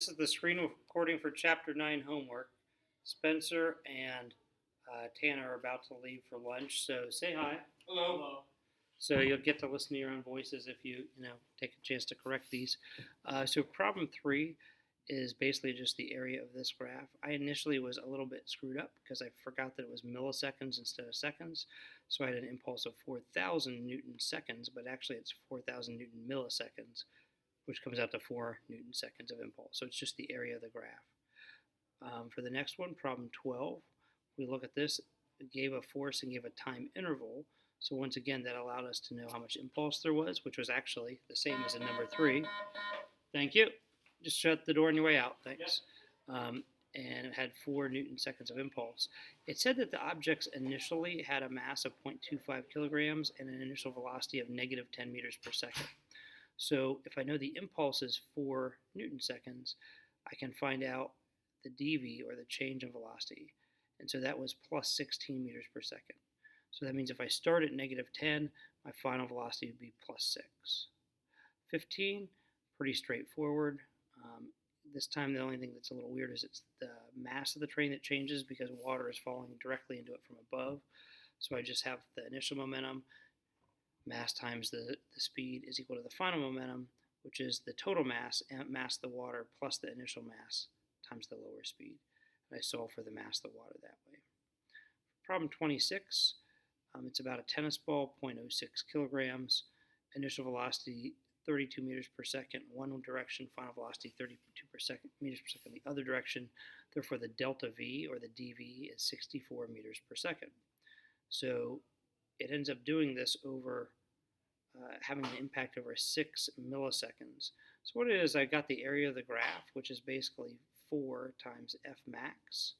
This is the screen recording for Chapter 9 homework. Spencer and Tanner are about to leave for lunch, so say hi. Hello. Hello. So you'll get to listen to your own voices if you take a chance to correct these. So problem 3 is basically just the area of this graph. I initially was a little bit screwed up because I forgot that it was milliseconds instead of seconds. So I had an impulse of 4,000 Newton seconds, but actually it's 4,000 Newton milliseconds, which comes out to 4 Newton seconds of impulse. So it's just the area of the graph. For the next one, problem 12, we look at this. It gave a force and gave a time interval. So once again, that allowed us to know how much impulse there was, which was actually the same as in number 3. Thank you. Just shut the door on your way out. Thanks. And it had 4 Newton seconds of impulse. It said that the objects initially had a mass of 0.25 kilograms and an initial velocity of negative 10 meters per second. So if I know the impulse is 4 Newton seconds, I can find out the dv, or the change in velocity. And so that was plus 16 meters per second. So that means if I start at negative 10, my final velocity would be plus 6. 15, pretty straightforward. This time the only thing that's a little weird is it's the mass of the train that changes because water is falling directly into it from above. So I just have the initial momentum, mass times the speed is equal to the final momentum, which is the total mass of the water plus the initial mass times the lower speed. And I solve for the mass of the water that way. Problem 26, it's about a tennis ball, 0.06 kilograms, initial velocity 32 meters per second, one direction, final velocity 32 meters per second the other direction. Therefore, the delta V, or the dV, is 64 meters per second. So it ends up doing this over having an impact over 6 milliseconds. So what it is, I got the area of the graph, which is basically 4 times F max,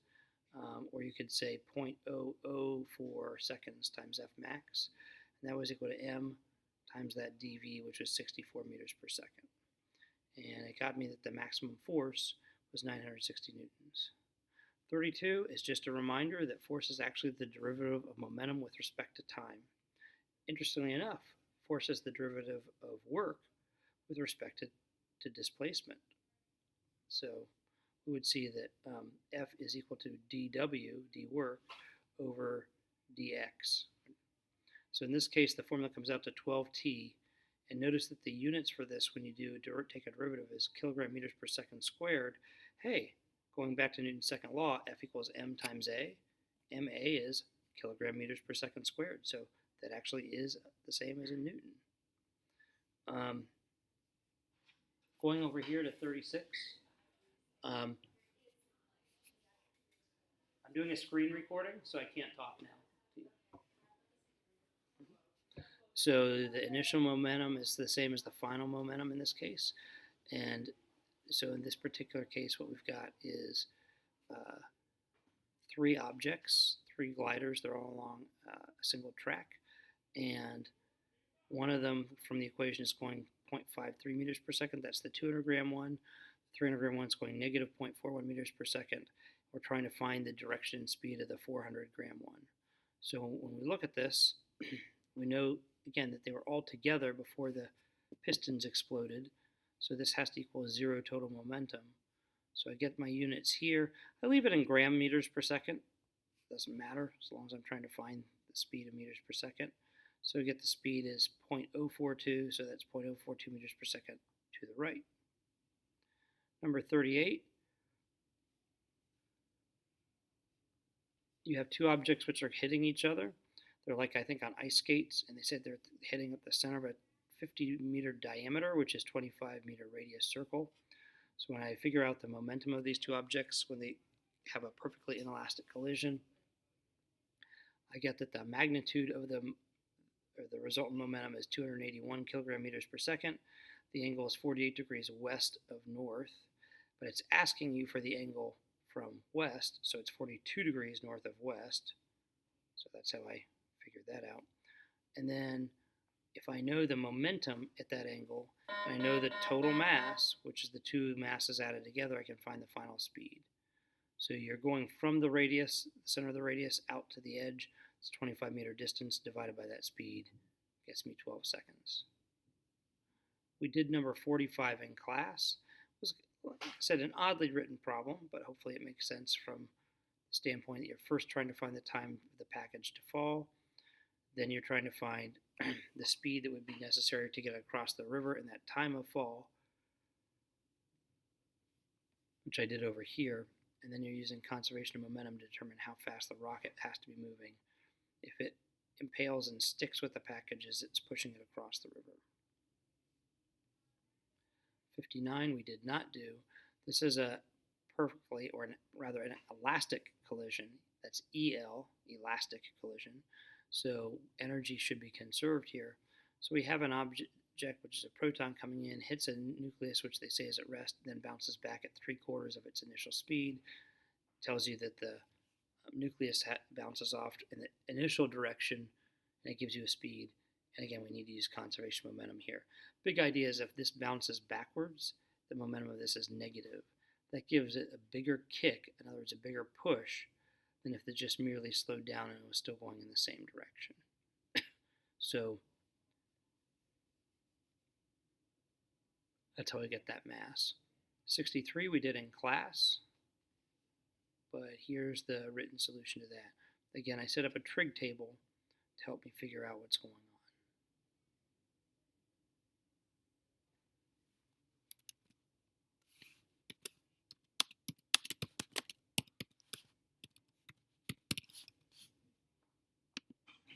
or you could say 0.004 seconds times F max, and that was equal to M times that dV, which was 64 meters per second. And it got me that the maximum force was 960 newtons. 32 is just a reminder that force is actually the derivative of momentum with respect to time. Interestingly enough, force is the derivative of work with respect to displacement. So we would see that F is equal to dW, d work, over dx. So in this case, the formula comes out to 12t, and notice that the units for this, when you take a derivative, is kilogram meters per second squared. Hey, going back to Newton's second law, F equals m times a. ma is kilogram meters per second squared, so that actually is the same as in Newton. Going over here to 36, I'm doing a screen recording, so I can't talk now. So the initial momentum is the same as the final momentum in this case. And so in this particular case, what we've got is 3 objects, 3 gliders. They're all along a single track. And one of them from the equation is going 0.53 meters per second. That's the 200 gram one. The 300 gram one is going negative 0.41 meters per second. We're trying to find the direction and speed of the 400 gram one. So when we look at this, we know again that they were all together before the pistons exploded. So this has to equal 0 total momentum. So I get my units here. I leave it in gram meters per second. Doesn't matter as long as I'm trying to find the speed of meters per second. So we get the speed is 0.042, so that's 0.042 meters per second to the right. Number 38, you have 2 objects which are hitting each other. They're like, I think, on ice skates, and they said they're hitting at the center of a 50-meter diameter, which is 25-meter radius circle. So when I figure out the momentum of these 2 objects when they have a perfectly inelastic collision, I get that the magnitude of the resultant momentum is 281 kilogram meters per second. The angle is 48 degrees west of north, but it's asking you for the angle from west, so it's 42 degrees north of west. So that's how I figured that out. And then if I know the momentum at that angle, and I know the total mass, which is the 2 masses added together, I can find the final speed. So you're going from the radius, the center of the radius, out to the edge. It's 25-meter distance divided by that speed. Gets me 12 seconds. We did number 45 in class. It was like I said, an oddly written problem, but hopefully it makes sense from the standpoint that you're first trying to find the time for the package to fall. Then you're trying to find the speed that would be necessary to get across the river in that time of fall, which I did over here. And then you're using conservation of momentum to determine how fast the rocket has to be moving. If it impales and sticks with the package as it's pushing it across the river. 59 we did not do. This is a perfectly, or rather an elastic collision. That's EL, elastic collision. So energy should be conserved here. So we have an object which is a proton coming in, hits a nucleus which they say is at rest, then bounces back at 3/4 of its initial speed. Tells you that the nucleus bounces off in the initial direction, and it gives you a speed. And again, we need to use conservation momentum here. Big idea is if this bounces backwards, the momentum of this is negative. That gives it a bigger kick, in other words, a bigger push, than if it just merely slowed down and it was still going in the same direction. So that's how we get that mass. 63 we did in class, but here's the written solution to that. Again, I set up a trig table to help me figure out what's going on.